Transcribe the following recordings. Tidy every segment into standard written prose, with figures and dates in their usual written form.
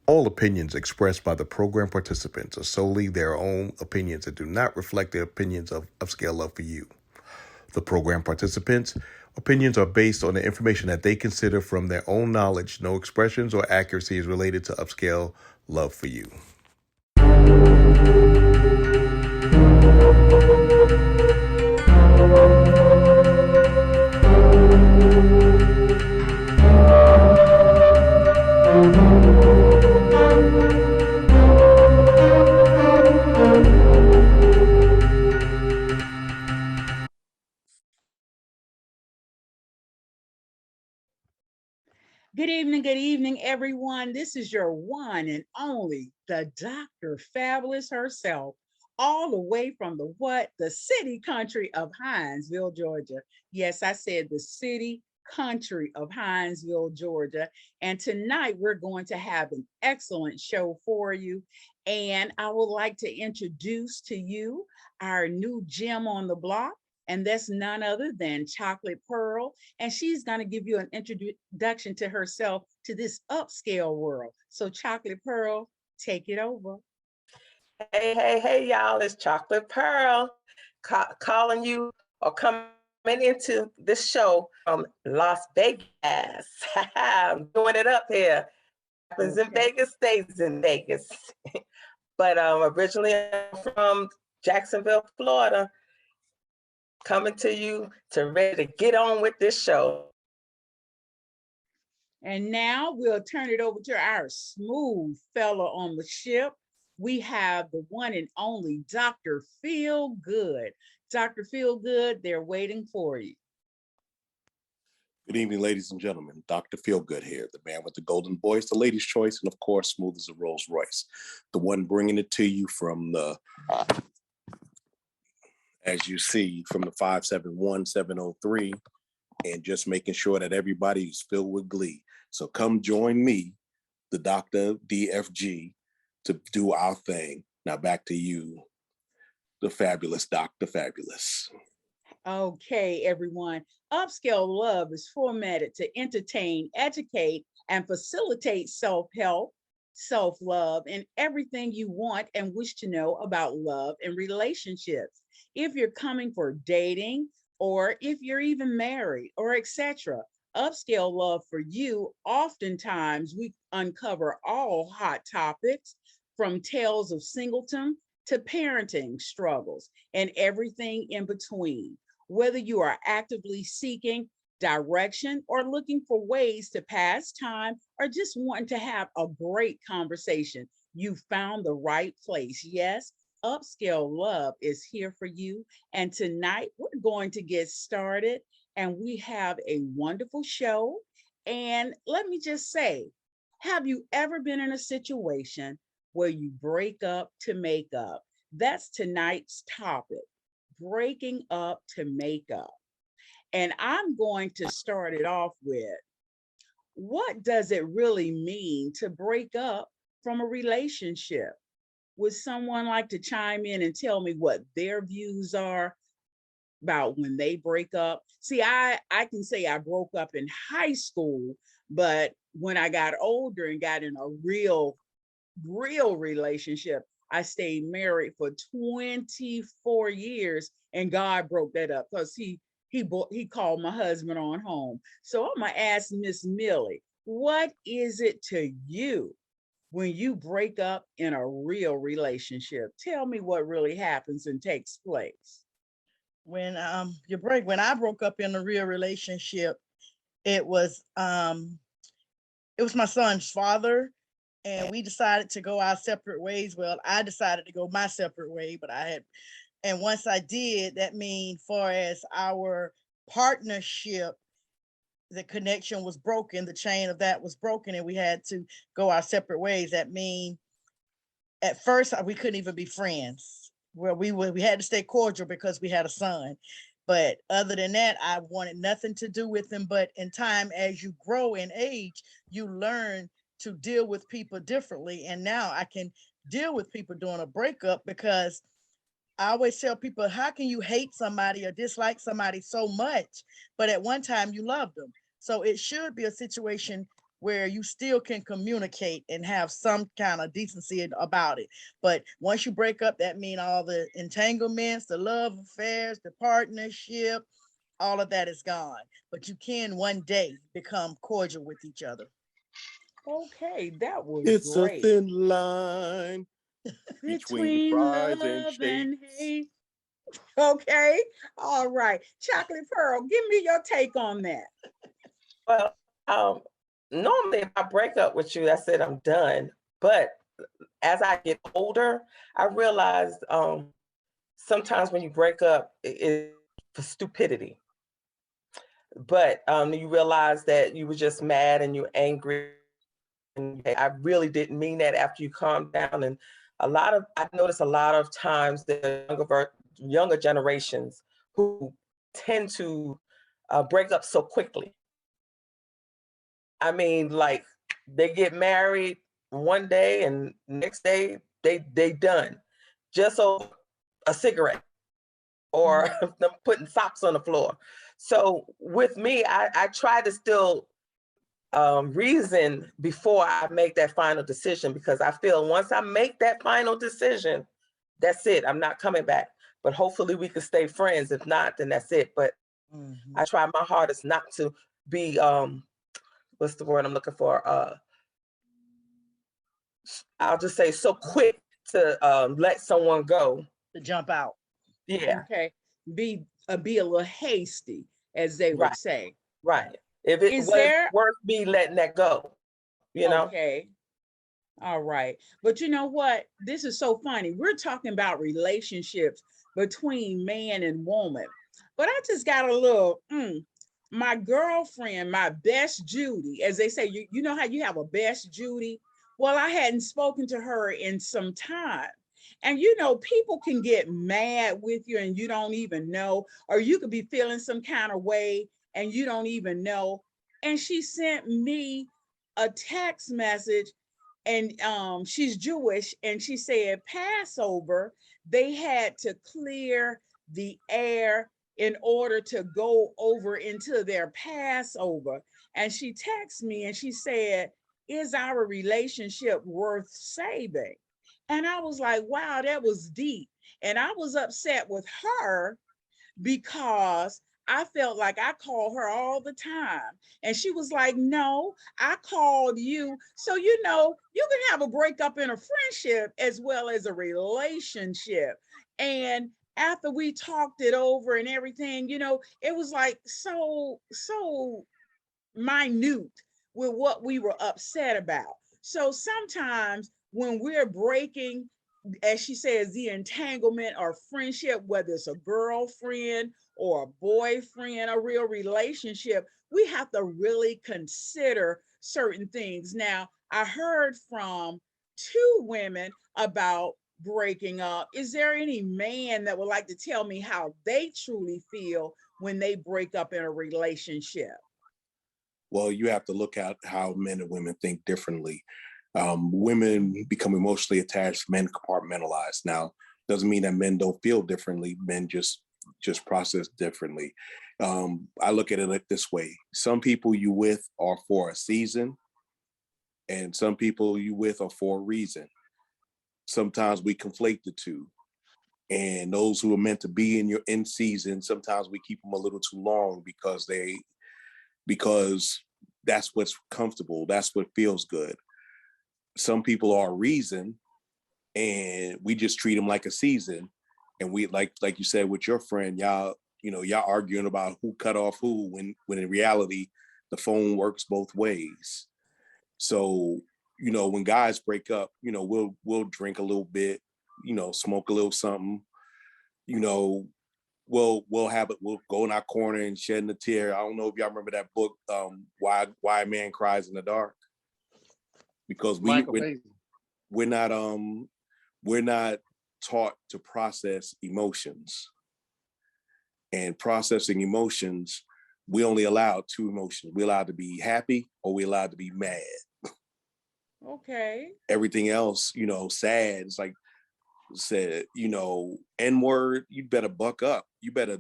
All opinions expressed by the program participants are solely their own opinions and do not reflect the opinions of Upscale Love for You. The program participants' opinions are based on the information that they consider from their own knowledge. No expressions or accuracy is related to Upscale Love for You. Good evening, everyone. This is your one and only, the Dr. Fabulous herself, all the way from the what? The city country of Hinesville, Georgia. Yes, I said the city country of Hinesville, Georgia. And tonight we're going to have an excellent show for you. And I would like to introduce to you our new gem on the block. And that's none other than Chocolate Pearl. And she's going to give you an introduction to herself to this upscale world. So Chocolate Pearl, take it over. Hey, y'all, it's Chocolate Pearl calling you or coming into this show from Las Vegas. I'm doing it up here. Happens in Vegas, stays in Vegas. But originally I'm from Jacksonville, Florida. Coming to you to ready to get on with this show. And now we'll turn it over to our smooth fella on the ship. We have the one and only Dr. Feel Good. Dr. Feel Good, they're waiting for you. Good evening, ladies and gentlemen. Dr. Feelgood here, the man with the golden voice, the lady's choice, and of course, smooth as a Rolls Royce. The one bringing it to you from the, as you see, from the 571-703, and just making sure that everybody is filled with glee. So come join me, the Dr. DFG, to do our thing. Now back to you, the fabulous Dr. Fabulous. Okay, everyone. Upscale Love is formatted to entertain, educate, and facilitate self-help, self-love, and everything you want and wish to know about love and relationships. If you're coming for dating, or if you're even married, or etc., Upscale Love for You, oftentimes we uncover all hot topics from tales of singledom to parenting struggles and everything in between. Whether you are actively seeking direction or looking for ways to pass time or just wanting to have a great conversation, you found the right place. Yes, Upscale Love is here for you. And tonight we're going to get started and we have a wonderful show. And let me just say, have you ever been in a situation where you break up to make up? That's tonight's topic. Breaking up to make up. And I'm going to start it off with, what does it really mean to break up from a relationship? Would someone like to chime in and tell me what their views are about when they break up? See, I can say I broke up in high school, but when I got older and got in a real relationship, I stayed married for 24 years, and God broke that up because he called my husband on home. So I'm gonna ask Miss Millie, what is it to you when you break up in a real relationship? Tell me what really happens and takes place. When I broke up in a real relationship, it was my son's father. And we decided to go our separate ways. Well, I decided to go my separate way, but and once I did, that means far as our partnership, the connection was broken, the chain of that was broken, and we had to go our separate ways. That means at first we couldn't even be friends. Well, we had to stay cordial because we had a son. But other than that, I wanted nothing to do with him. But in time, as you grow in age, you learn to deal with people differently. And now I can deal with people during a breakup because I always tell people, how can you hate somebody or dislike somebody so much, but at one time you loved them? So it should be a situation where you still can communicate and have some kind of decency about it. But once you break up, that means all the entanglements, the love affairs, the partnership, all of that is gone. But you can one day become cordial with each other. Okay, that was It's a great. thin line between fries and love and shakes. hate. Okay, all right. Chocolate Pearl, give me your take on that. Well, normally if I break up with you, that's it, I'm done. But as I get older, I realized sometimes when you break up, it's for stupidity. But you realize that you were just mad and you're angry. And I really didn't mean that after you calm down. And I notice a lot of times the younger generations who tend to break up so quickly. I mean, like they get married one day and next day they done just over a cigarette or them putting socks on the floor. So with me, I try to still reason before I make that final decision, because I feel once I make that final decision, that's it. I'm not coming back. But hopefully we can stay friends. If not, then that's it. But I try my hardest not to be what's the word I'm looking for? I'll just say so quick to let someone go. To jump out. Yeah. Okay, be a little hasty, as they would Right. say. Right. If it Is was there worth me letting that go, you know? okay? All right. But you know what? This is so funny. We're talking about relationships between man and woman. But I just got a little, my girlfriend, my best Judy, as they say, you know how you have a best Judy? Well, I hadn't spoken to her in some time. And you know, people can get mad with you and you don't even know, or you could be feeling some kind of way and you don't even know. And she sent me a text message, and she's Jewish, and she said Passover, they had to clear the air in order to go over into their Passover. And she texted me and she said, is our relationship worth saving? And I was like, wow, that was deep. And I was upset with her because I felt like I called her all the time. And she was like, no, I called you. So, you know, you can have a breakup in a friendship as well as a relationship. And after we talked it over and everything, you know, it was like so minute with what we were upset about. So sometimes when we're breaking, as she says, the entanglement or friendship, whether it's a girlfriend or a boyfriend, a real relationship, we have to really consider certain things. Now, I heard from two women about breaking up. Is there any man that would like to tell me how they truly feel when they break up in a relationship? Well, you have to look at how men and women think differently. Women become emotionally attached, men compartmentalize. Now, doesn't mean that men don't feel differently. Men just process differently. I look at it like this way: some people you with are for a season, and some people you with are for a reason. Sometimes we conflate the two, and those who are meant to be in your in season, sometimes we keep them a little too long because that's what's comfortable, that's what feels good. Some people are a reason, and we just treat them like a season. And we like you said with your friend, y'all arguing about who cut off who, when in reality the phone works both ways. So when guys break up, we'll drink a little bit, smoke a little something, you know we'll go in our corner and shed a tear. I don't know if y'all remember that book, Why a Man Cries in the Dark, because we're not taught to process emotions. And processing emotions, we only allow two emotions. We're allowed to be happy or we're allowed to be mad. Okay. Everything else, sad, it's like said, N-word, you better buck up. You better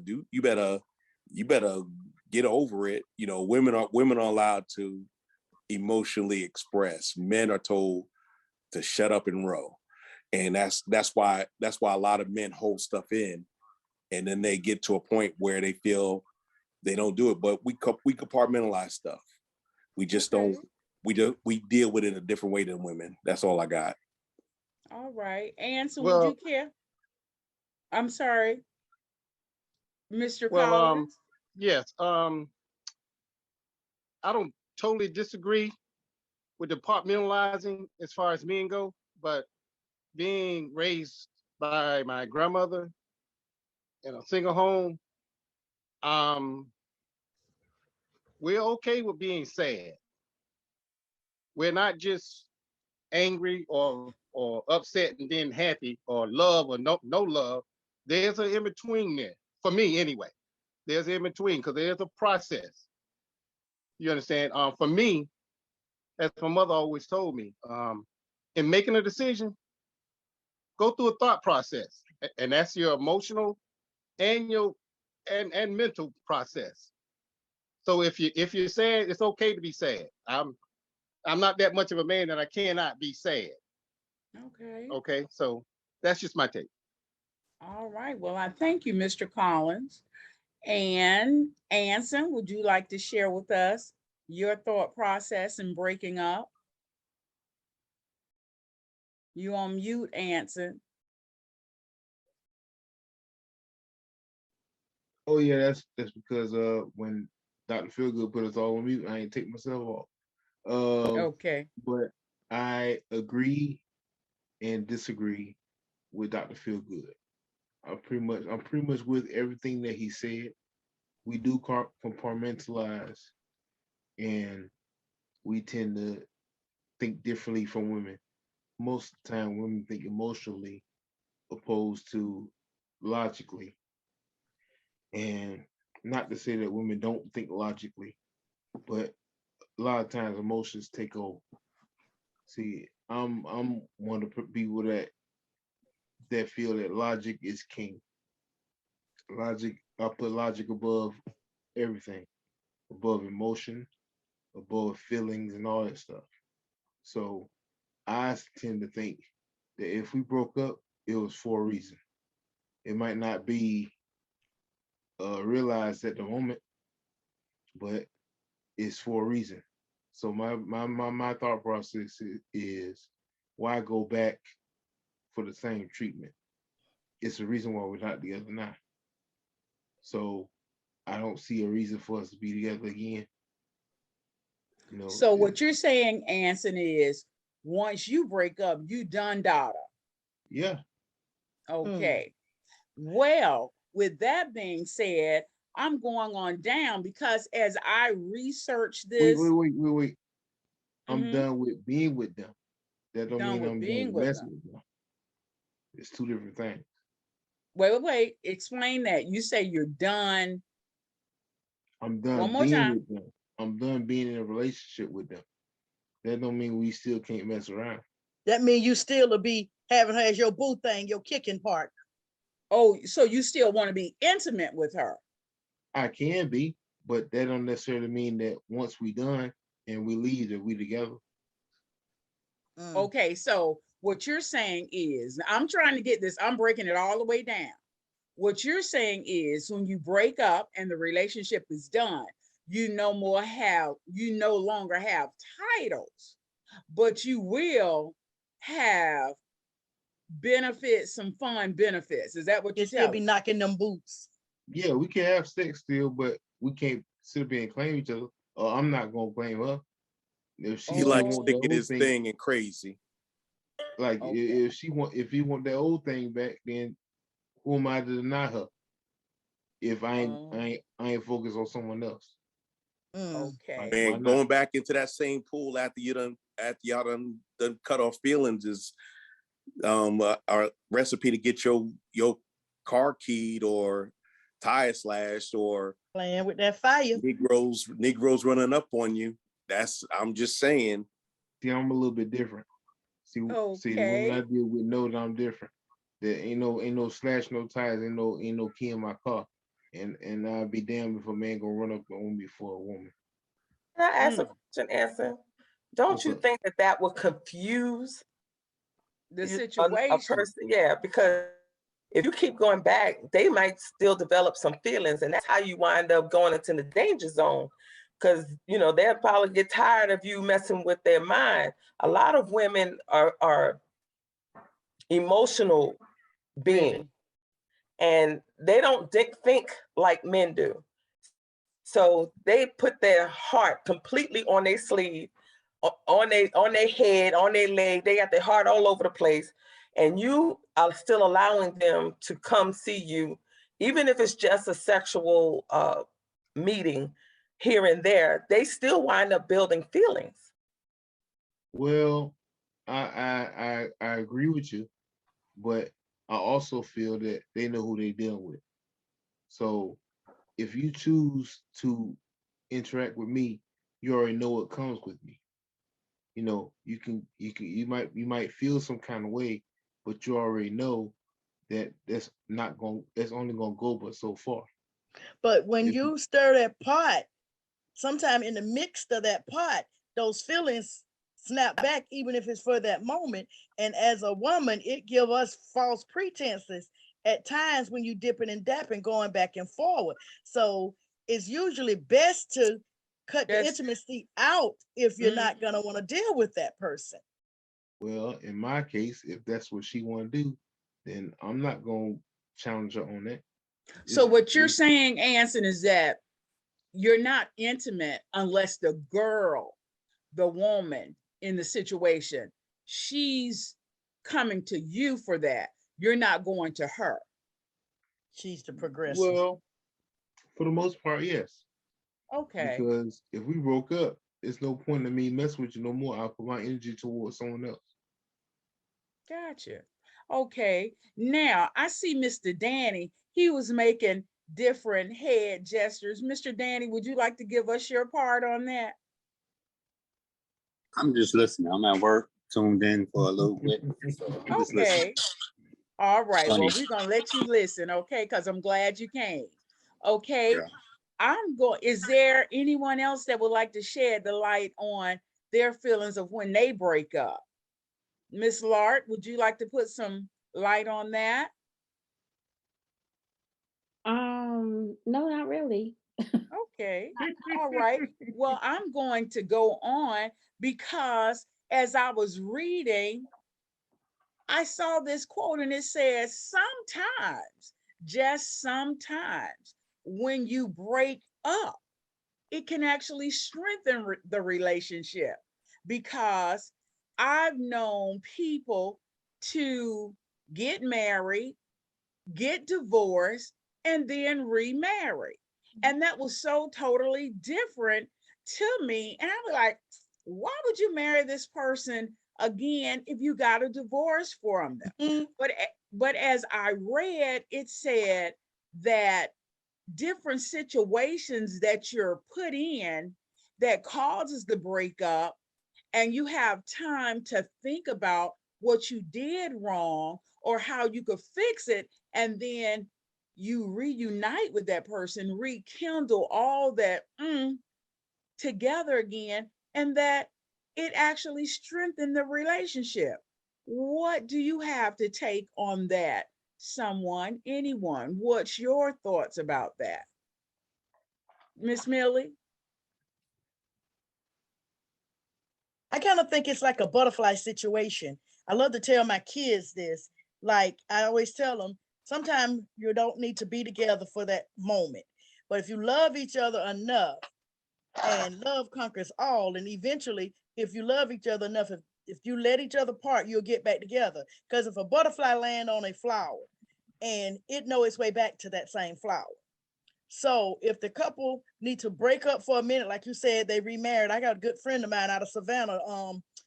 get over it. Women are allowed to emotionally express. Men are told to shut up and row. And that's why a lot of men hold stuff in, and then they get to a point where they feel they don't do it. But we compartmentalize stuff. We just don't. We deal with it a different way than women. That's all I got. All right. Anson, Well, would you care? I'm sorry, Mr. well, Collins. yes. I don't totally disagree with departmentalizing as far as men go, but being raised by my grandmother in a single home, we're okay with being sad. We're not just angry or upset and then happy, or love or no love. There's an in between there for me anyway. There's an in between because there's a process. You understand? For me, as my mother always told me, in making a decision, go through a thought process, and that's your emotional and your and mental process. So if you're sad, it's okay to be sad. I'm not that much of a man that I cannot be sad. Okay. Okay, so that's just my take. All right. Well, I thank you, Mr. Collins. And Anson, would you like to share with us your thought process in breaking up? You on mute, Anson. Oh yeah, that's because when Dr. Feelgood put us all on mute, I ain't take myself off. Okay. But I agree and disagree with Dr. Feelgood. I'm pretty much with everything that he said. We do compartmentalize, and we tend to think differently from women. Most of the time, women think emotionally opposed to logically. And not to say that women don't think logically, but a lot of times emotions take over. See, I'm one of the people that feel that logic is king. Logic, I put logic above everything, above emotion, above feelings, and all that stuff. So I tend to think that if we broke up, it was for a reason. It might not be realized at the moment, but it's for a reason. So my thought process is why go back for the same treatment? It's a reason why we're not together now. So I don't see a reason for us to be together again. You know. So what you're saying, Anson, is once you break up, you done daughter. Yeah. Okay. Well, with that being said, I'm going on down because as I research this. Wait. I'm done with being with them. That don't mean I'm done with messing with them. It's two different things. Wait. Explain that. You say you're done. I'm done being with them. I'm done being in a relationship with them. That don't mean we still can't mess around. That means you still will be having her as your boo thing, your kicking partner. Oh, so you still want to be intimate with her? I can be, but that don't necessarily mean that once we done and we leave that we together. Okay, so what you're saying is, I'm trying to get this, I'm breaking it all the way down. What you're saying is when you break up and the relationship is done, you no longer have titles, but you will have benefits, some fun benefits. Is that what you're still be knocking them boots? Yeah, we can have sex still, but we can't sit up here and claim each other. I'm not gonna claim her. If she likes sticking his thing and crazy. Like if he want that old thing back, then who am I to deny her? If I ain't focused on someone else. Okay. Man, going back into that same pool after y'all done cut off feelings is our recipe to get your car keyed or tire slashed or playing with that fire. Negroes running up on you. I'm just saying. See, I'm a little bit different. See, the women I deal with know that I'm different. There ain't no slash, no tires, ain't no key in my car. And I'd be damned if a man gonna run up on me for a woman. Can I ask a question, Anson? Don't you think that that would confuse The a situation. person? Yeah, because if you keep going back, they might still develop some feelings, and that's how you wind up going into the danger zone. Because they'll probably get tired of you messing with their mind. A lot of women are emotional beings, and they don't think like men do. So they put their heart completely on their sleeve, on their head, on their leg. They got their heart all over the place, and you are still allowing them to come see you, even if it's just a sexual meeting here and there. They still wind up building feelings. Well, I agree with you, but I also feel that they know who they dealing with. So if you choose to interact with me, you already know what comes with me. You might feel some kind of way, but you already know that that's only gonna go but so far. But when you stir that pot, sometime in the mix of that pot, those feelings snap back, even if it's for that moment. And as a woman, it give us false pretenses at times when you dipping and dapping, going back and forward. So it's usually best to cut the intimacy out if you're not gonna want to deal with that person. Well, in my case, if that's what she want to do, then I'm not gonna challenge her on that. So what you're saying, Anson, is that you're not intimate unless the girl, the woman in the situation, she's coming to you for that. You're not going to her. She's the progressor. Well, for the most part, yes. Okay. Because if we broke up, it's no point in me messing with you no more. I'll put my energy towards someone else. Gotcha. Okay. Now I see Mr. Danny. He was making different head gestures. Mr. Danny, would you like to give us your part on that? I'm just listening. I'm at work, tuned in for a little bit. So I'm just listening. All right. Funny. Well, we're gonna let you listen, okay? Because I'm glad you came. Okay. Yeah. Is there anyone else that would like to shed the light on their feelings of when they break up? Miss Lart, would you like to put some light on that? No, not really. Okay. All right. Well, I'm going to go on because as I was reading, I saw this quote and it says, sometimes, just sometimes, when you break up, it can actually strengthen the relationship, because I've known people to get married, get divorced, and then remarry. And that was so totally different to me. And I was like, why would you marry this person again if you got a divorce from them? But as I read, it said that different situations that you're put in that causes the breakup, and you have time to think about what you did wrong or how you could fix it, and then you reunite with that person, rekindle all that together again, and that it actually strengthened the relationship. What do you have to take on that? Someone, anyone, what's your thoughts about that? Miss Millie? I kind of think it's like a butterfly situation. I love to tell my kids this. Like I always tell them, sometimes you don't need to be together for that moment. But if you love each other enough, and love conquers all, and eventually, if you love each other enough, if you let each other part, you'll get back together. Because if a butterfly land on a flower and it know its way back to that same flower. So if the couple need to break up for a minute, like you said, they remarried. I got a good friend of mine out of Savannah.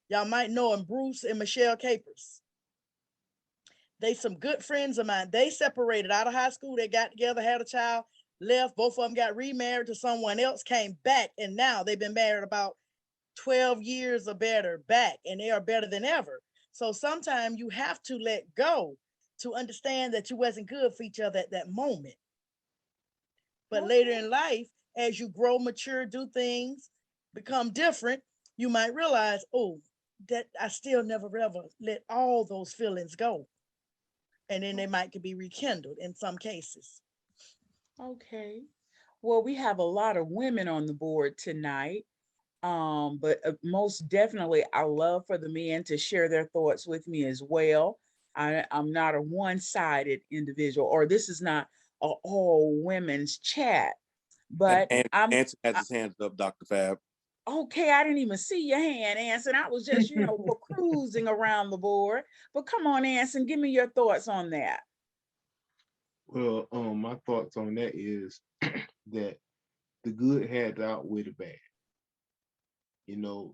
Y'all might know him, Bruce and Michelle Capers. They some good friends of mine. They separated out of high school. They got together, had a child, left. Both of them got remarried to someone else, came back, and now they've been married about 12 years or better back, and they are better than ever. So sometimes you have to let go to understand that you wasn't good for each other at that moment. But later in life, as you grow, mature, do things, become different, you might realize, oh, that I still never ever let all those feelings go. And then they might could be rekindled in some cases. Okay. Well, we have a lot of women on the board tonight. But most definitely, I love for the men to share their thoughts with me as well. I'm not a one-sided individual, or this is not a all women's chat. But And I'm Anson has his hands up, Dr. Fab. okay. I didn't even see your hand, Anson. I was just, cruising around the board. But come on, Anson, give me your thoughts on that. Well, my thoughts on that is that the good had to outweigh the bad.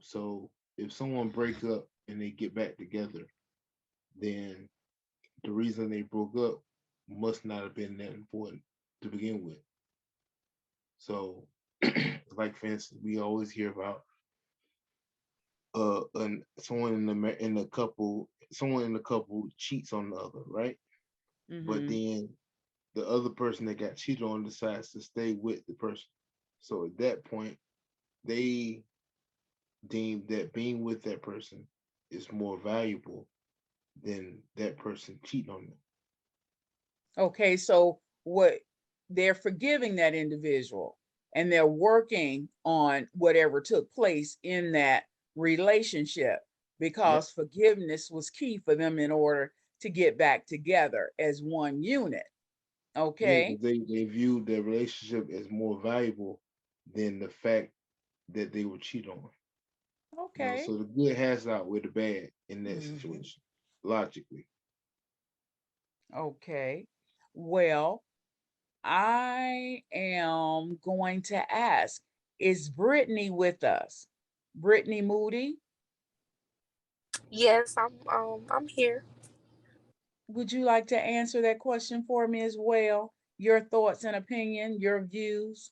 So if someone breaks up and they get back together, then the reason they broke up must not have been that important to begin with. So, like for instance, we always hear about someone in the couple cheats on the other, right? But Mm-hmm. then the other person that got cheated on decides to stay with the person. So at that point, they deem that being with that person is more valuable than that person cheating on them. Okay, so what they're forgiving that individual and they're working on whatever took place in that relationship Yep. because forgiveness was key for them in order to get back together as one unit. Yeah, Okay. because they viewed their relationship as more valuable than the fact that they were cheated on. Okay. So the good has outweighed the bad in that Mhm. situation, logically. Okay. Well, I am going to ask, is Brittany with us? Brittany Moody, Yes, I'm here. would you like to answer that question for me as well? Your thoughts and opinion, your views?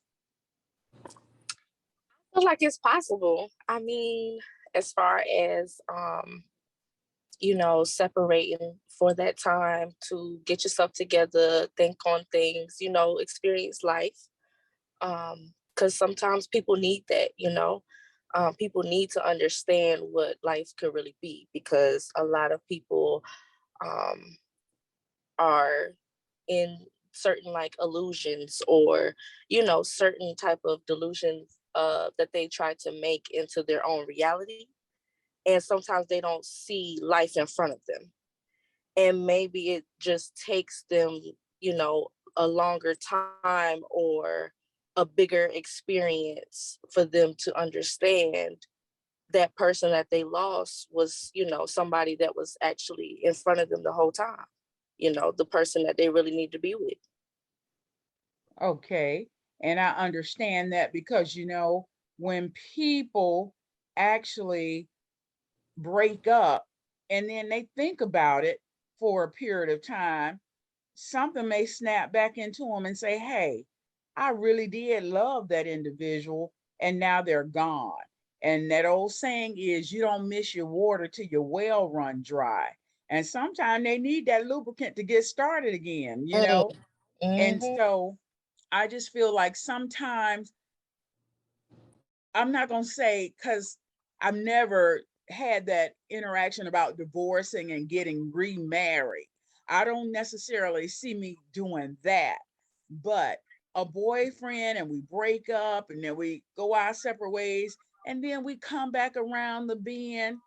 I feel like it's possible. I mean, as far as separating for that time to get yourself together, think on things, experience life. Because sometimes people need that. People need to understand what life could really be because a lot of people um are in certain like illusions or certain type of delusions that they try to make into their own reality, and sometimes they don't see life in front of them, and maybe it just takes them a longer time or a bigger experience for them to understand that person that they lost was somebody that was actually in front of them the whole time, the person that they really need to be with. Okay. And I understand that because, when people actually break up and then they think about it for a period of time, something may snap back into them and say, hey, I really did love that individual and now they're gone. And that old saying is, you don't miss your water till your well run dry. And sometimes they need that lubricant to get started again. And Mm-hmm. so I just feel like sometimes, I'm not going to say, because I've never had that interaction about divorcing and getting remarried. I don't necessarily see me doing that. But a boyfriend and we break up and then we go our separate ways and then we come back around the bend,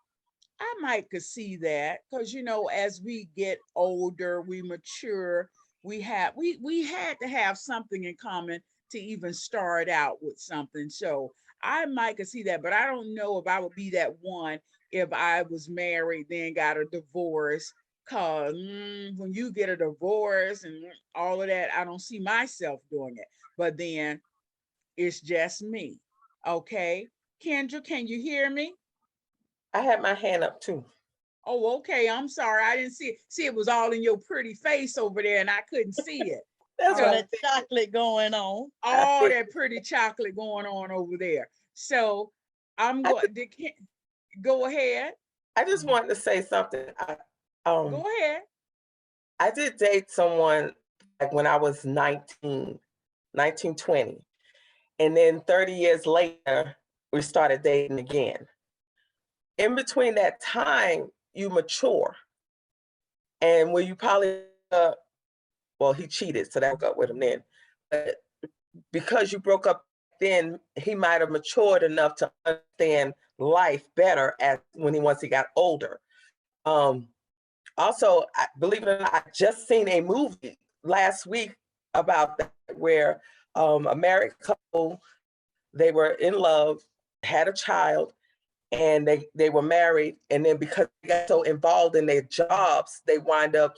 I might could see that because as we get older, we mature, we had to have something in common to even start out with something. So I might could see that, but I don't know if I would be that one if I was married, then got a divorce. Cause when you get a divorce and all of that, I don't see myself doing it. But then it's just me. Okay. Kendra, can you hear me? I had my hand up too. Oh, okay. I'm sorry. I didn't see it. See, it was all in your pretty face over there and I couldn't see it. That's All what So that chocolate going on. I all think. that pretty chocolate going on over there. So I'm I, going to go ahead. I just wanted to say something. Go ahead. I did date someone like when I was 19, 20. And then 30 years later, we started dating again. in between that time, you mature. And when you probably, well, he cheated, so that broke up with him then. But because you broke up then, he might have matured enough to understand life better once he got older. Also, believe it or not, I just seen a movie last week about that, where a married couple, they were in love, had a child, and they were married, and then because they got so involved in their jobs, they wind up,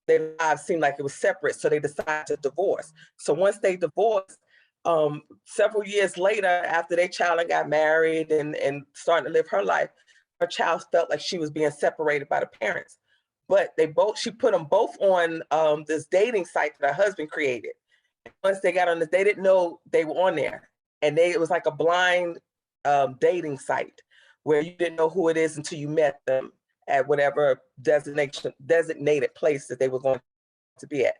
their lives seemed like it was separate, so they decided to divorce. So once they divorced, several years later, after their child got married and starting to live her life, her child felt like she was being separated by the parents. But she put them both on this dating site that her husband created. Once they got on this, they didn't know they were on there, and it was like a blind dating site where you didn't know who it is until you met them at whatever designated place that they were going to be at.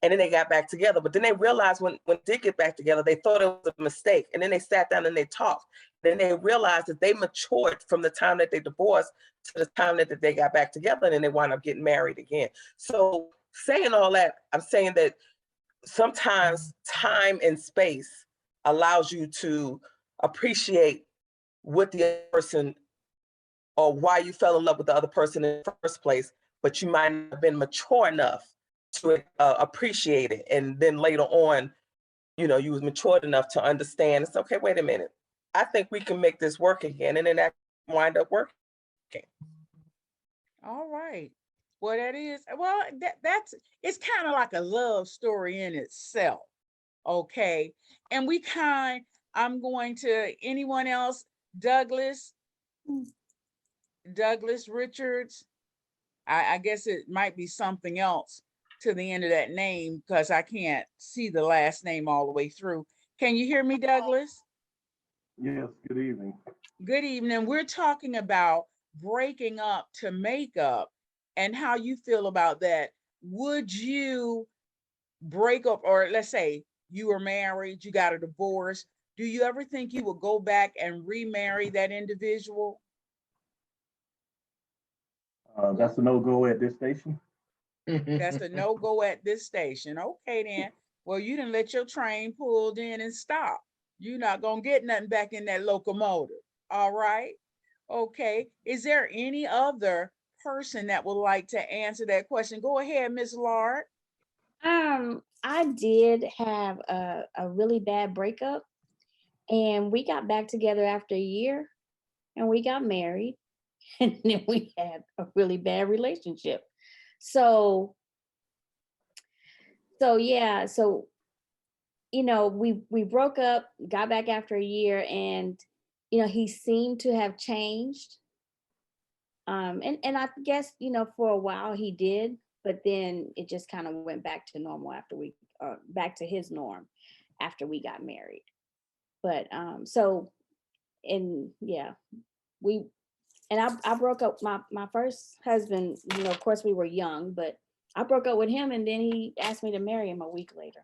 And then they got back together. But then they realized when they did get back together, they thought it was a mistake. And then they sat down and they talked. Then they realized that they matured from the time that they divorced to the time that they got back together, and then they wound up getting married again. So saying all that, I'm saying that sometimes time and space allows you to appreciate what the other person, or why you fell in love with the other person in the first place, but you might not have been mature enough to appreciate it. And then later on, you was matured enough to understand, it's okay, wait a minute, I think we can make this work again. And then that wind up working. All right. Well, that's it's kind of like a love story in itself. Okay. And I'm going to anyone else, Douglas Richards. I guess it might be something else to the end of that name because I can't see the last name all the way through. Can you hear me, Douglas? Yes, good evening. Good evening. We're talking about breaking up to make up and how you feel about that. Would you break up, or let's say you were married, you got a divorce. Do you ever think you would go back and remarry that individual? That's a no-go at this station. That's a no-go at this station. Okay, then. Well, you didn't let your train pulled in and stop. You're not going to get nothing back in that locomotive. All right. Okay. Is there any other person that would like to answer that question? Go ahead, Miss Lard. I did have a really bad breakup, and we got back together after a year, and we got married, and then we had a really bad relationship. So yeah, we broke up, got back after a year, and he seemed to have changed. And I guess, for a while he did, but then it just kind of went back to normal after back to his norm after we got married. But I broke up my first husband, of course we were young, but I broke up with him, and then he asked me to marry him a week later.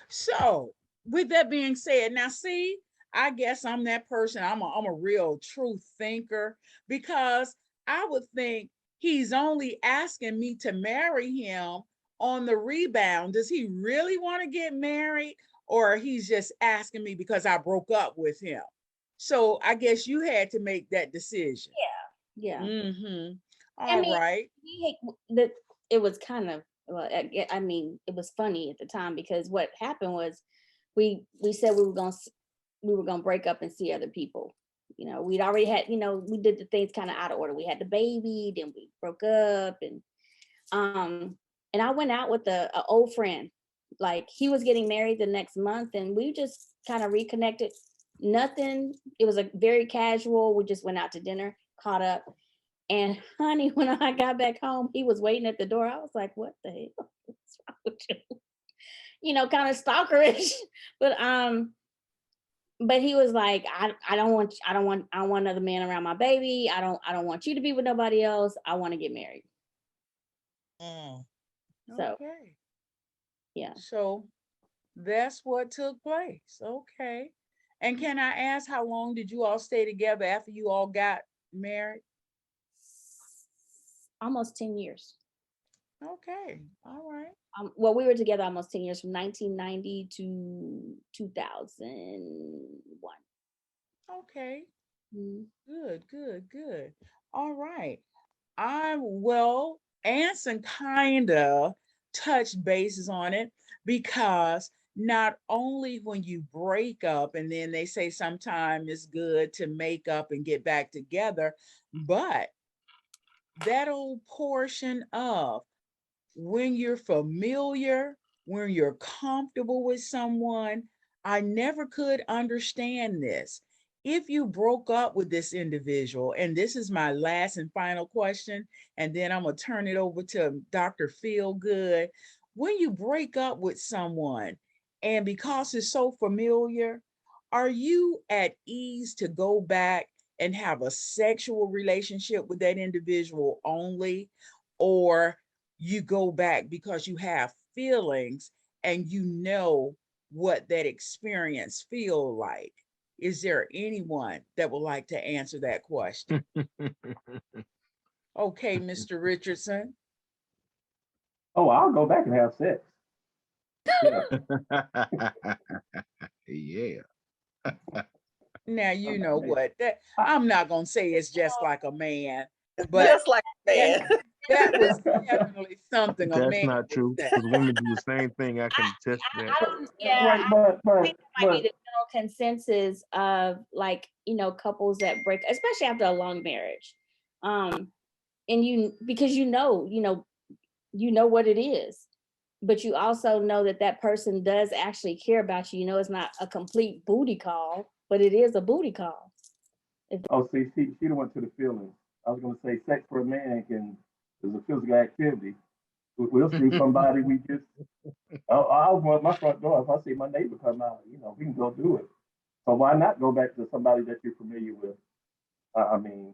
So with that being said, now see, I guess I'm that person. I'm a real true thinker, because I would think he's only asking me to marry him on the rebound. Does he really want to get married, or he's just asking me because I broke up with him? So I guess you had to make that decision. Yeah. Mm-hmm. All right. It was kind of, well, I mean, it was funny at the time, because what happened was we said we were gonna break up and see other people. We'd already had, we did the things kind of out of order. We had the baby, then we broke up, and I went out with a old friend. Like, he was getting married the next month, and we just kind of reconnected. Nothing. It was a very casual. We just went out to dinner, caught up. And honey, when I got back home, he was waiting at the door. I was like, what the hell? What's wrong with you? Kind of stalkerish. But he was like, I don't want another man around my baby. I don't want you to be with nobody else. I want to get married. So okay. Yeah. So that's what took place. Okay. And can I ask, how long did you all stay together after you all got married? Almost 10 years. Okay, all right. Well, we were together almost 10 years, from 1990 to 2001. Okay, Mhm. good. All right. Well, Anson kind of touched bases on it, because not only when you break up and then they say sometimes it's good to make up and get back together, but that old portion of when you're familiar, when you're comfortable with someone. I never could understand this. If you broke up with this individual, and this is my last and final question, and then I'm going to turn it over to Dr. Feelgood. When you break up with someone, and because it's so familiar, are you at ease to go back and have a sexual relationship with that individual only? Or you go back because you have feelings and you know what that experience feel like? Is there anyone that would like to answer that question? Okay, Mr. Richardson. Oh, I'll go back and have sex. Yeah. Yeah. Now, you know what, that I'm not gonna say it's just like a man, It's but just like that, that. that was definitely something a That's man not would true, say. because women do the same thing. I can attest to that. I don't, yeah, Right, I think that might be the general consensus of, like, couples that break, especially after a long marriage. And because you know what it is, but you also know that that person does actually care about you. It's not a complete booty call, but it is a booty call. Oh, see, she went to the feelings. I was going to say sex for a man is a physical activity. We'll screw somebody. We just, I'll go at my front door. If I see my neighbor come out, we can go do it. So why not go back to somebody that you're familiar with? I mean,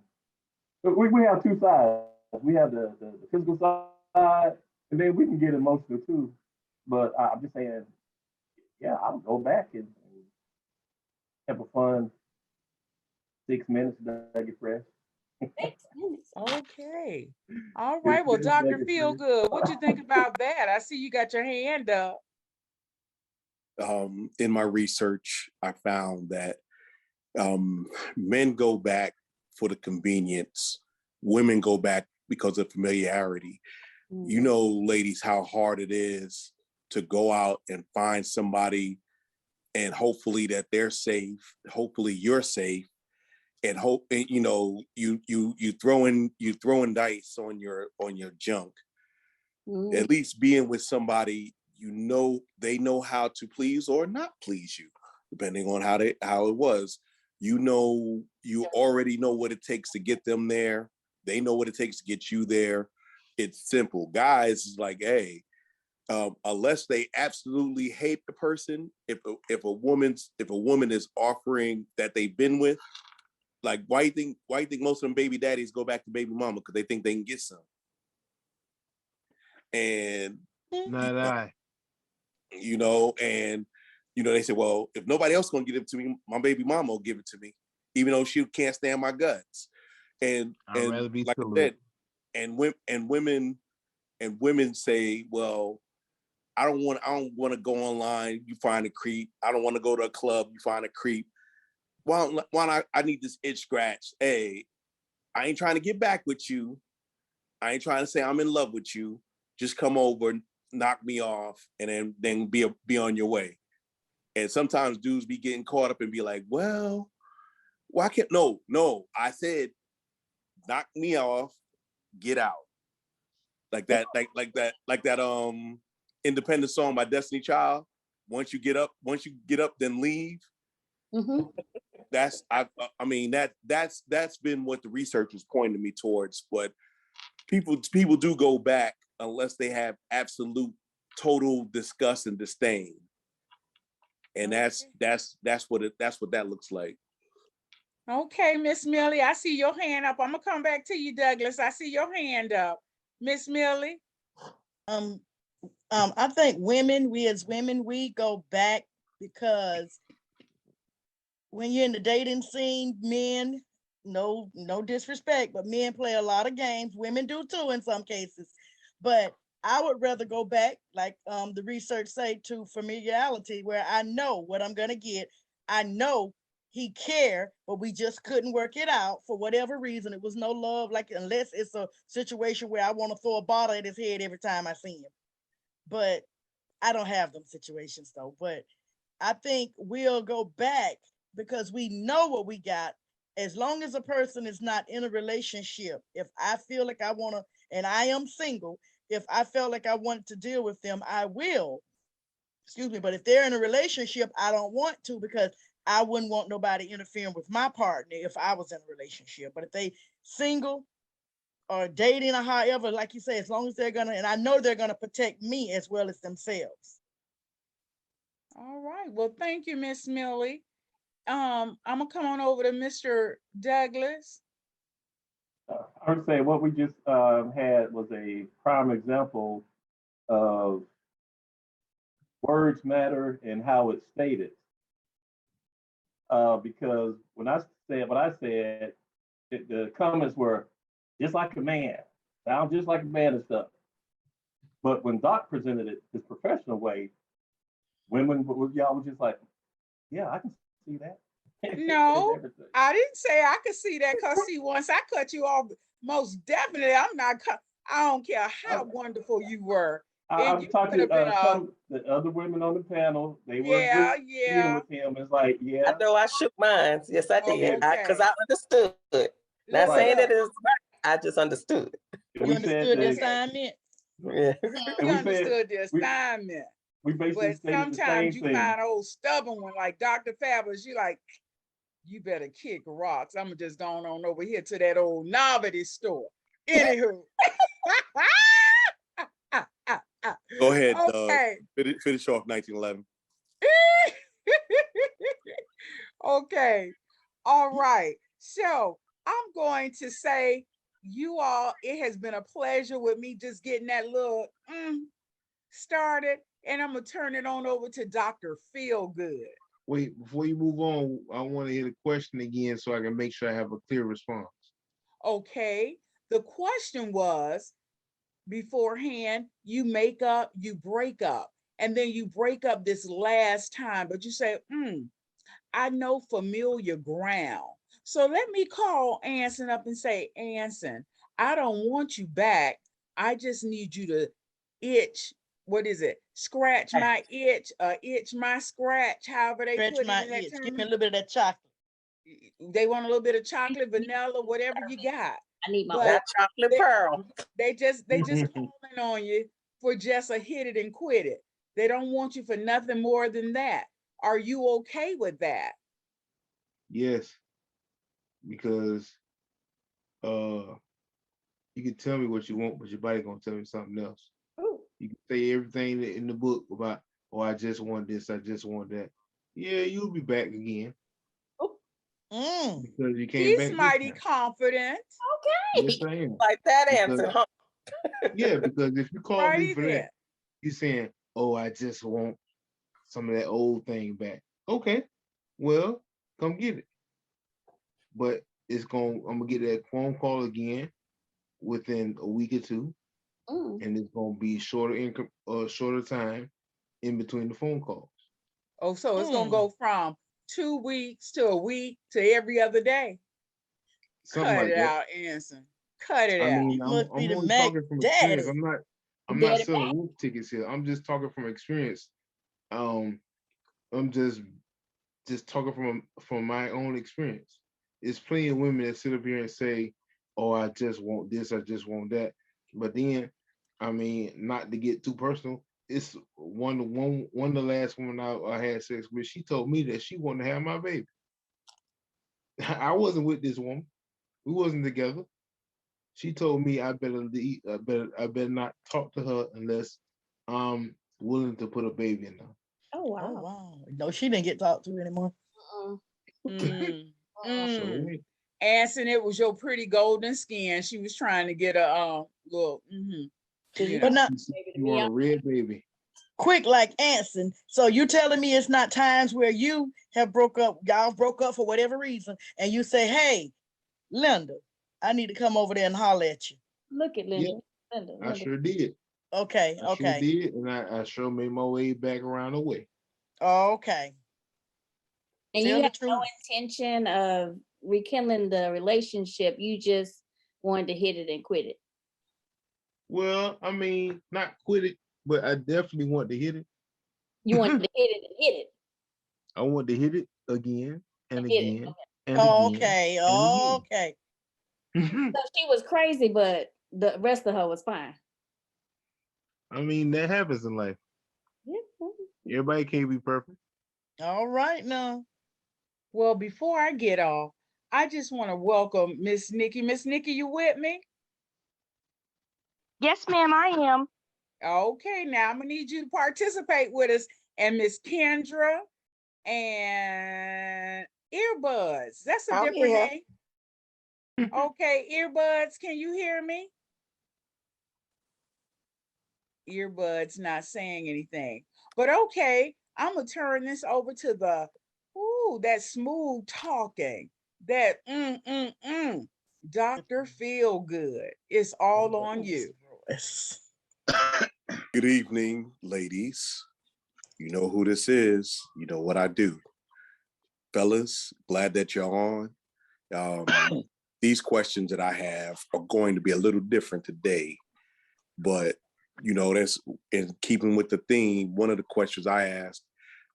we have two sides. We have the physical side, and then we can get emotional too. But I'm just saying, yeah, I'll go back and have a fun 6 minutes to get fresh. Okay. All right. Well, Dr. Feelgood, what you think about that? I see you got your hand up. In my research, I found that men go back for the convenience, women go back because of familiarity. You know, ladies, how hard it is to go out and find somebody, and hopefully that they're safe, hopefully you're safe, and hope, and, you throwing dice on your junk. At least being with somebody, they know how to please or not please you, depending on how it was. You already know what it takes to get them there. They know what it takes to get you there. It's simple. Guys is like, hey, unless they absolutely hate the person, if a woman is offering that they've been with, like, why you think most of them baby daddies go back to baby mama? Because they think they can get some. And Not I. and they say, well, if nobody else gonna give it to me, my baby mama will give it to me, even though she can't stand my guts. And I'd rather be like I celibate. said, and women say, well, I don't want to go online, you find a creep. I don't want to go to a club, you find a creep. Why not? I need this itch scratch. Hey, I ain't trying to get back with you. I ain't trying to say I'm in love with you. Just come over, knock me off, and then be on your way. And sometimes dudes be getting caught up and be like, well, why can't, no, I said, knock me off, get out. Like that, independent song by Destiny Child. Once you get up, then leave. Mm-hmm. That's that's been what the research is pointing me towards. But people do go back unless they have absolute total disgust and disdain. And that's what that looks like. Okay, Miss Millie, I see your hand up. I'm gonna come back to you, Douglas. I see your hand up. Miss Millie. I think we as women, we go back because when you're in the dating scene, men, no disrespect, but men play a lot of games. Women do too in some cases. But I would rather go back, like the research say, to familiarity, where I know what I'm gonna get. I know he cared, but we just couldn't work it out for whatever reason. It was no love, like unless it's a situation where I want to throw a bottle at his head every time I see him. But I don't have them situations though. But I think we'll go back because we know what we got. As long as a person is not in a relationship, if I feel like I want to, and I am single, if I felt like I wanted to deal with them, I will. Excuse me. But if they're in a relationship, I don't want to because I wouldn't want nobody interfering with my partner if I was in a relationship. But if they single or dating or however, like you say, as long as they're gonna, and I know they're gonna protect me as well as themselves. All right. Well, thank you, Miss Millie. I'm gonna come on over to Mr. Douglas. I would say what we just had was a prime example of words matter and how it's stated. Because when I said what I said, the comments were just like a man, sound just like a man and stuff. But when Doc presented it his professional way, women, y'all were just like, yeah, I can see that. No, I didn't say I could see that because see, once I cut you off, most definitely I'm not. I don't care how wonderful you were. I'm talking some the other women on the panel. They were agreeing with him. It's like, yeah. I know I shook mine. Yes, I did. Because I understood. Not saying that it's right. I just understood. You understood the assignment. Yeah. You understood the assignment. We basically but sometimes you find an old stubborn one like Dr. Fabulous. You like, you better kick rocks. I'm just going on over here to that old novelty store. Anywho. Go ahead. Okay. Finish off 1911. Okay. All right. So I'm going to say, you all, it has been a pleasure with me just getting that little started. And I'm going to turn it on over to Dr. Feelgood. Wait, before you move on, I want to hear the question again so I can make sure I have a clear response. Okay. The question was, beforehand, you make up, you break up, and then you break up this last time, but you say, I know familiar ground. So let me call Anson up and say, Anson, I don't want you back. I just need you to itch. What is it? Scratch my itch, itch my scratch, however they Scratch put my it in that itch. term. Give me a little bit of that chocolate. They want a little bit of chocolate, vanilla, whatever you got. I need my that chocolate pearl. They just calling on you for just a hit it and quit it. They don't want you for nothing more than that. Are you okay with that? Yes, because you can tell me what you want, but your body gonna tell me something else. Ooh. You can say everything in the book about, oh, I just want this, I just want that. Yeah, you'll be back again. Because you came back. He's mighty confident. Okay. Yes, I am. Like that answer, huh? Yeah, because if you call me for that, you're saying, oh, I just want some of that old thing back. Okay, well, come get it. But I'm gonna get that phone call again within a week or two, and it's gonna be shorter time in between the phone calls. Oh, so it's gonna go from 2 weeks to a week to every other day. Something Cut like it that. out, Anson. Cut it I out. mean, I'm only talking from experience. I'm not selling wolf tickets here. I'm just talking from experience. I'm just talking from my own experience. There's plenty of women that sit up here and say, "Oh, I just want this, I just want that," but then, I mean, not to get too personal, it's one the last woman I had sex with. She told me that she wanted to have my baby. I wasn't with this woman. We wasn't together. She told me I better leave. I better not talk to her unless I'm willing to put a baby in her. Oh wow. Oh wow. No, she didn't get talked to anymore. Anson, it was your pretty golden skin. She was trying to get a little. But not you want a red baby. quick like Anson. So you're telling me it's not times where you have y'all broke up for whatever reason, and you say, hey, Linda, I need to come over there and holler at you. Look at Linda. Yeah, Linda, I Linda. sure did. Okay, I sure okay. did, and I sure made my way back around the way. Okay. And Tell you the have no truth. intention of rekindling the relationship. You just wanted to hit it and quit it. Well, I mean, not quit it, but I definitely want to hit it. You wanted to hit it and hit it. I want to hit it again and And hit it. again and Okay, again and okay. again. So she was crazy, but the rest of her was fine. I mean, that happens in life. Yeah. Everybody can't be perfect. All right now. Well, before I get off, I just want to welcome Miss Nikki. Miss Nikki, you with me? Yes, ma'am, I am. Okay, now I'm gonna need you to participate with us. And Miss Kendra and Earbuds. That's a I'm different here. name. Okay, Earbuds, can you hear me? Earbuds not saying anything. But okay, I'm gonna turn this over to that smooth talking, that Dr. Feel Good. It's all on you. Good evening, ladies. You know who this is. You know what I do. Fellas, glad that you're on. These questions that I have are going to be a little different today, but that's in keeping with the theme. One of the questions I asked,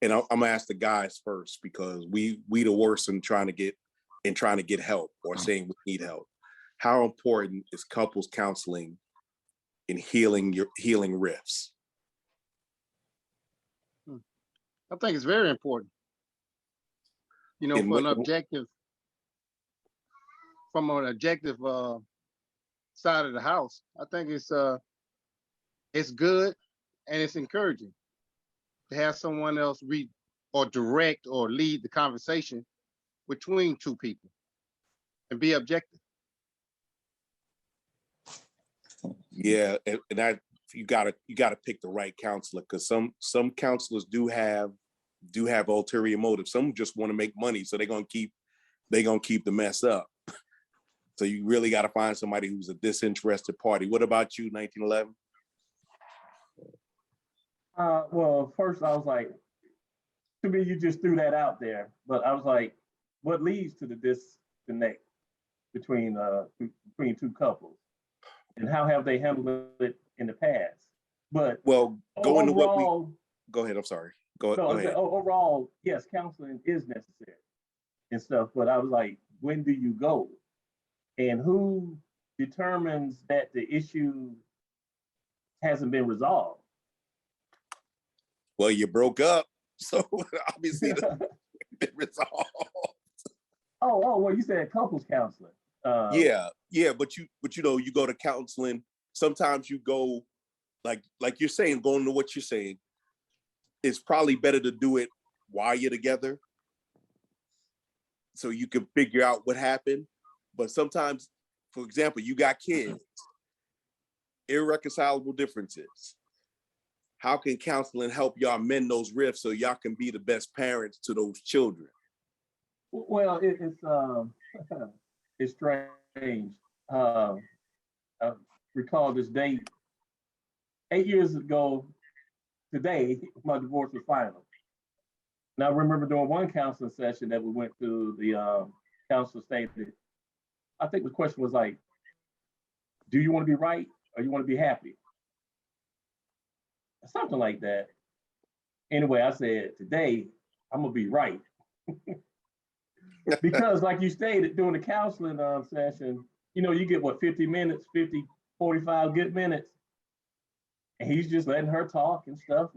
and I'm gonna ask the guys first because we the worst in trying to get help or saying we need help. How important is couples counseling in healing rifts? I think it's very important. From an objective side of the house, I think it's good and it's encouraging to have someone else read or direct or lead the conversation between two people and be objective. Yeah, and you gotta pick the right counselor, because some counselors do have ulterior motives. Some just want to make money, so they're gonna keep the mess up. So you really got to find somebody who's a disinterested party. What about you, 1911? Well, first I was like, to me, you just threw that out there, but I was like, what leads to the disconnect between two couples, and how have they handled it in the past? But well, go ahead. I'm sorry. Go ahead. Overall, yes, counseling is necessary and stuff. But I was like, when do you go, and who determines that the issue hasn't been resolved? Well, you broke up, so obviously it's been resolved. Well, you said couples counseling. Yeah, but you go to counseling. Sometimes you go, like you're saying, going to what you're saying. It's probably better to do it while you're together, so you can figure out what happened. But sometimes, for example, you got kids, irreconcilable differences. How can counseling help y'all mend those rifts so y'all can be the best parents to those children? Well, it's strange. I recall this date 8 years ago today. My divorce was final. Now I remember doing one counseling session that we went to. The counselor stated, I think the question was like, "Do you want to be right or you want to be happy?" Something like that. Anyway, I said, today I'm gonna be right. Because like you stated, during the counseling session, you get 50 minutes, 45 good minutes. And he's just letting her talk and stuff.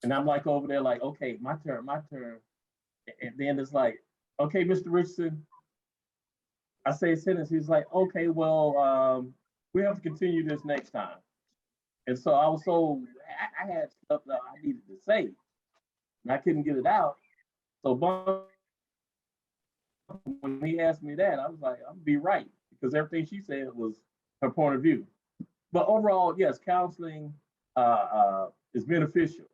And I'm like over there like, okay, my turn. And then it's like, okay, Mr. Richardson, I say a sentence. He's like, okay, well, we have to continue this next time. And so I had stuff that I needed to say, and I couldn't get it out. So when he asked me that, I was like, I'm gonna be right, because everything she said was her point of view. But overall, yes, counseling is beneficial.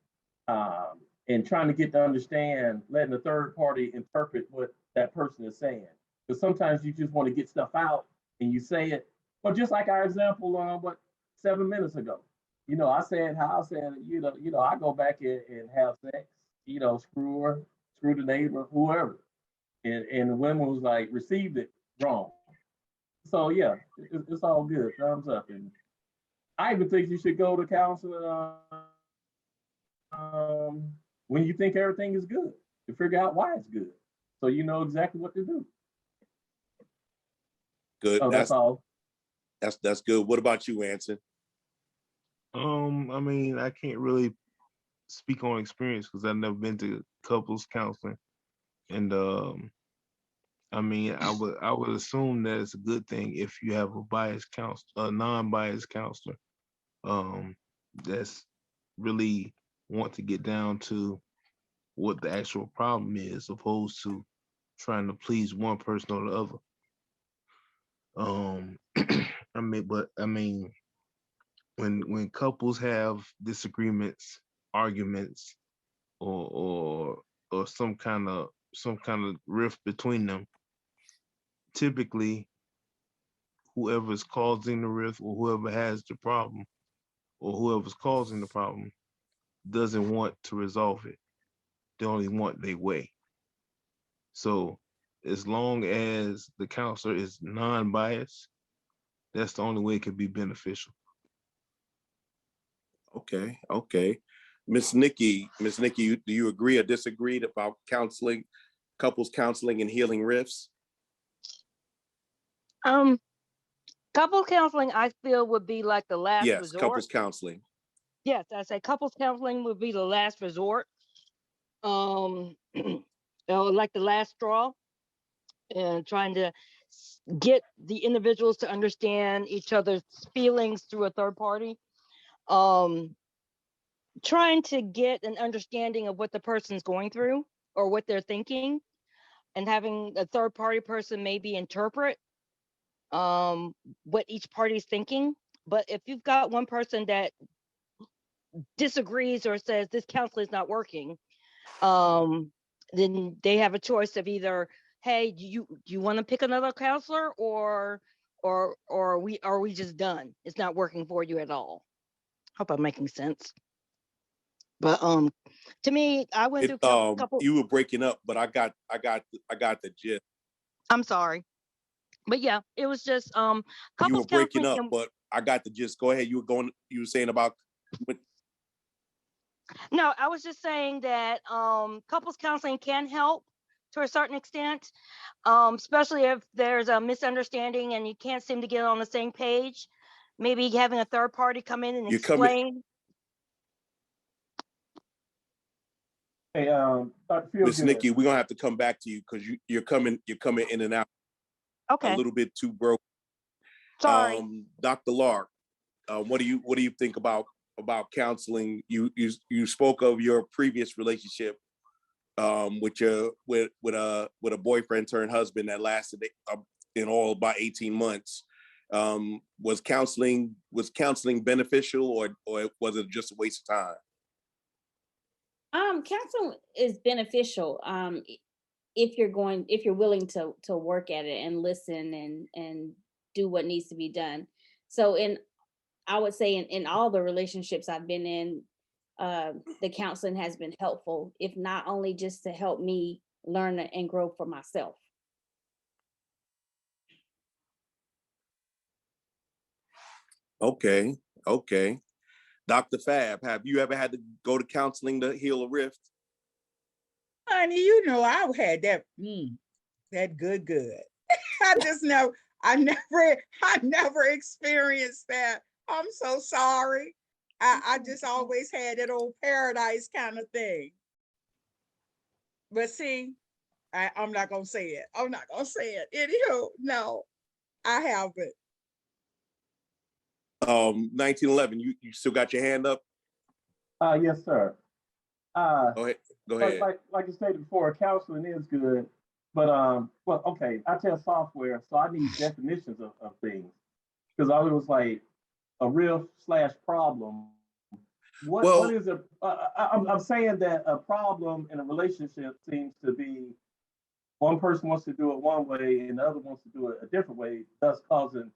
And trying to get to understand, letting the third party interpret what that person is saying. Because sometimes you just want to get stuff out and you say it. But just like our example on 7 minutes ago, I said how I said, I go back and have sex, screw her, screw the neighbor, whoever. And the women was like, received it wrong. So yeah, it's all good. Thumbs up. And I even think you should go to counseling when you think everything is good to figure out why it's good. So you know exactly what to do. Good. So that's all. That's good. What about you, Anson? I mean, I can't really speak on experience because I've never been to couples counseling. And I mean, I would assume that it's a good thing if you have a non-biased counselor, that's really want to get down to what the actual problem is, opposed to trying to please one person or the other. I mean, when couples have disagreements, arguments, or some kind of rift between them, typically whoever is causing the rift or whoever has the problem or whoever's causing the problem doesn't want to resolve it. They only want their way. So as long as the counselor is non-biased, that's the only way it can be beneficial. Okay. Miss Nikki, do you agree or disagree about couples counseling and healing rifts? Couples counseling, I feel, would be like the last resort. Yes, couples counseling. Yes, I say couples counseling would be the last resort. Like the last straw, and trying to get the individuals to understand each other's feelings through a third party. Trying to get an understanding of what the person's going through or what they're thinking, and having a third party person maybe interpret what each party's thinking. But if you've got one person that disagrees or says this counseling is not working, then they have a choice of either, hey, do you want to pick another counselor, or are we just done? It's not working for you at all. Hope I'm making sense. But to me, I went through a couple. You were breaking up, but I got the gist. I'm sorry, but yeah, it was just couples you were breaking up, counseling. but I got the gist. Go ahead. You were saying about. No, I was just saying that couples counseling can help to a certain extent, especially if there's a misunderstanding and you can't seem to get on the same page. Maybe having a third party come in and explain. Hey, Dr. Miss Nikki, we're gonna have to come back to you because you're coming in and out. Okay. A little bit too broke. Sorry. Dr. Lark, what do you think about counseling? You spoke of your previous relationship with a boyfriend turned husband that lasted in all about 18 months. Was counseling beneficial, or was it just a waste of time? Counseling is beneficial if you're willing to work at it and listen and do what needs to be done. So I would say in all the relationships I've been in, the counseling has been helpful, if not only just to help me learn and grow for myself. Okay. Dr. Fab, have you ever had to go to counseling to heal a rift? Honey, I had that good. I never experienced that. I'm so sorry. I just always had that old paradise kind of thing. But see, I'm not gonna say it. Anywho, no, I haven't. 1911, you still got your hand up? Yes, sir. Go ahead. Like I stated before, counseling is good, but well, okay, I test software, so I need definitions of things, because I was like a real / problem What is a? I'm saying that a problem in a relationship seems to be one person wants to do it one way and the other wants to do it a different way, thus causing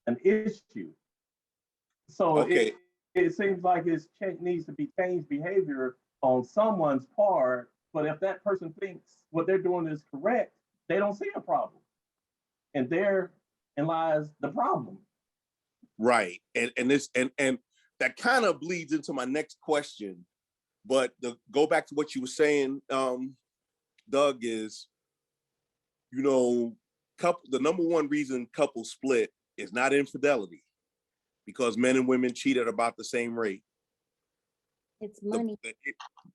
an issue. So Okay. it seems like needs to be changed behavior on someone's part. But if that person thinks what they're doing is correct, they don't see a problem, and therein lies the problem. Right, and that kind of bleeds into my next question. But go back to what you were saying, Doug, is, you know, the number one reason couples split is not infidelity, because men and women cheat at about the same rate. It's money.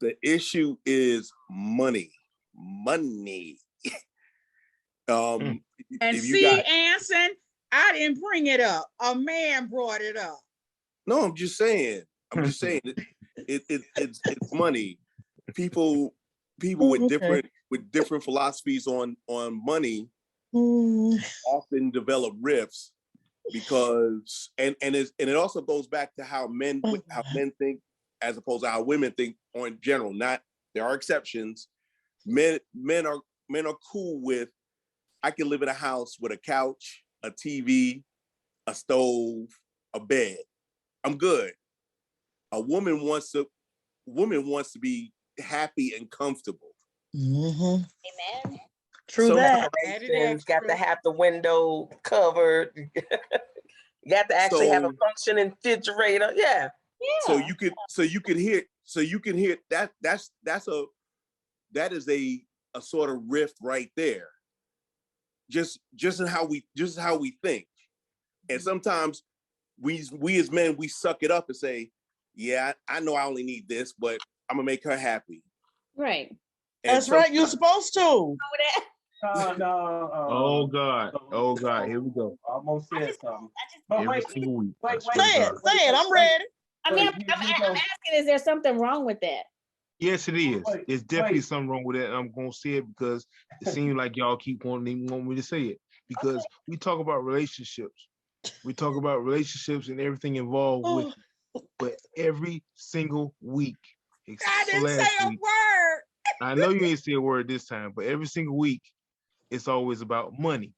The issue is money. Money. And if you see, got, Anson, I didn't bring it up. A man brought it up. no, I'm just saying. It's money. People with different philosophies on money often develop rifts because and it also goes back to how men think as opposed to how women think in general. There are exceptions. Men are cool with, I can live in a house with a couch, a TV, a stove, a bed. I'm good. A woman wants to be happy and comfortable. Amen. True Some that. renovations got to have the window covered. You got to actually have a functioning refrigerator. Yeah. So you can hear that is a sort of rift right there. Just in how we think. And sometimes we as men, we suck it up and say, yeah, I know I only need this, but I'm gonna make her happy. Right. And that's right. You're supposed to. No. Oh God. Here we go. I almost said something. Every single week. Say it. I'm ready. I mean, I'm asking, is there something wrong with that? Yes, it is. It's definitely something wrong with that. And I'm gonna say it because it seems like y'all keep want me to say it. Because we talk about relationships. We talk about relationships and everything involved with it. But every single week, I didn't say a word. I know you ain't say a word this time, but every single week, it's always about money.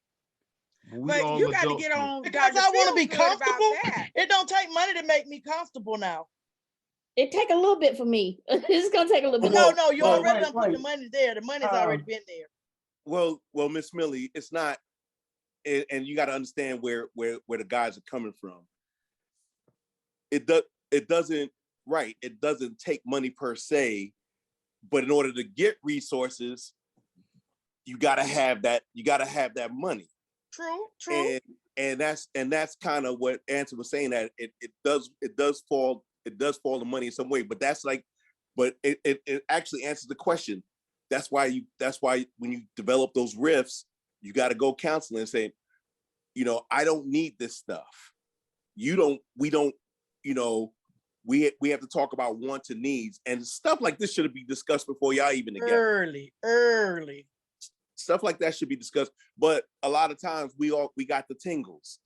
But you got to get on because I want to be comfortable. It don't take money to make me comfortable now. It take a little bit for me. It's gonna take a little bit. No, you already done put the money there. The money's already been there. Well, Miss Millie, it's not, and you got to understand where the guys are coming from. It doesn't take money per se, but in order to get resources, you gotta have that money. True. And that's kind of what Anson was saying, that it does fall the money in some way, but it actually answers the question. That's why when you develop those rifts, you got to go counseling and say, I don't need this stuff. We have to talk about wants and needs, and stuff like this should be discussed before y'all even together. Early. Stuff like that should be discussed. But a lot of times we got the tingles.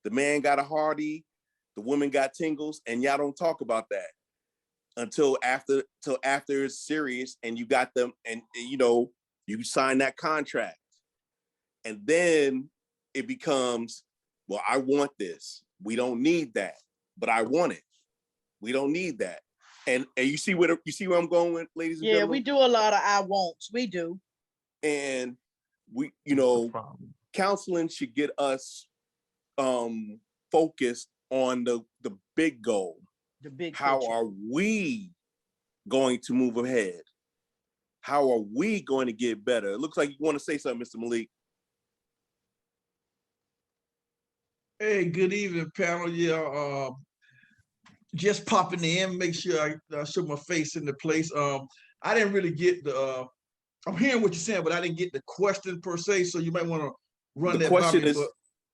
The man got a hardy, the woman got tingles, and y'all don't talk about that until after it's serious and you got them, and you sign that contract. And then it becomes, well, I want this. We don't need that, but I want it. We don't need that. And you see where I'm going with, ladies and gentlemen? Yeah, we do a lot of I wants. We do. And we, counseling should get us focused on the big goal. The big How picture. are we going to move ahead? How are we going to get better? It looks like you want to say something, Mr. Malik. Hey, good evening, panel. Yeah, just popping in, make sure I show my face in the place. I didn't really get the. I'm hearing what you're saying, but I didn't get the question per se. So you might want to run that by me.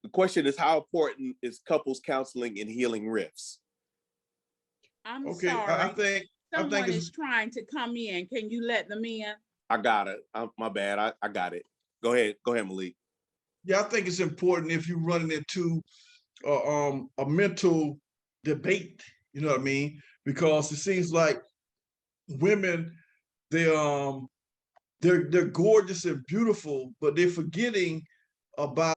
The question is, how important is couples counseling and healing rifts? I'm sorry. I think someone is trying to come in. Can you let them in? I got it. My bad. I got it. Go ahead, Malik. Yeah, I think it's important if you're running into a mental debate You know what I mean? Because it seems like women, they're gorgeous and beautiful, but they're forgetting about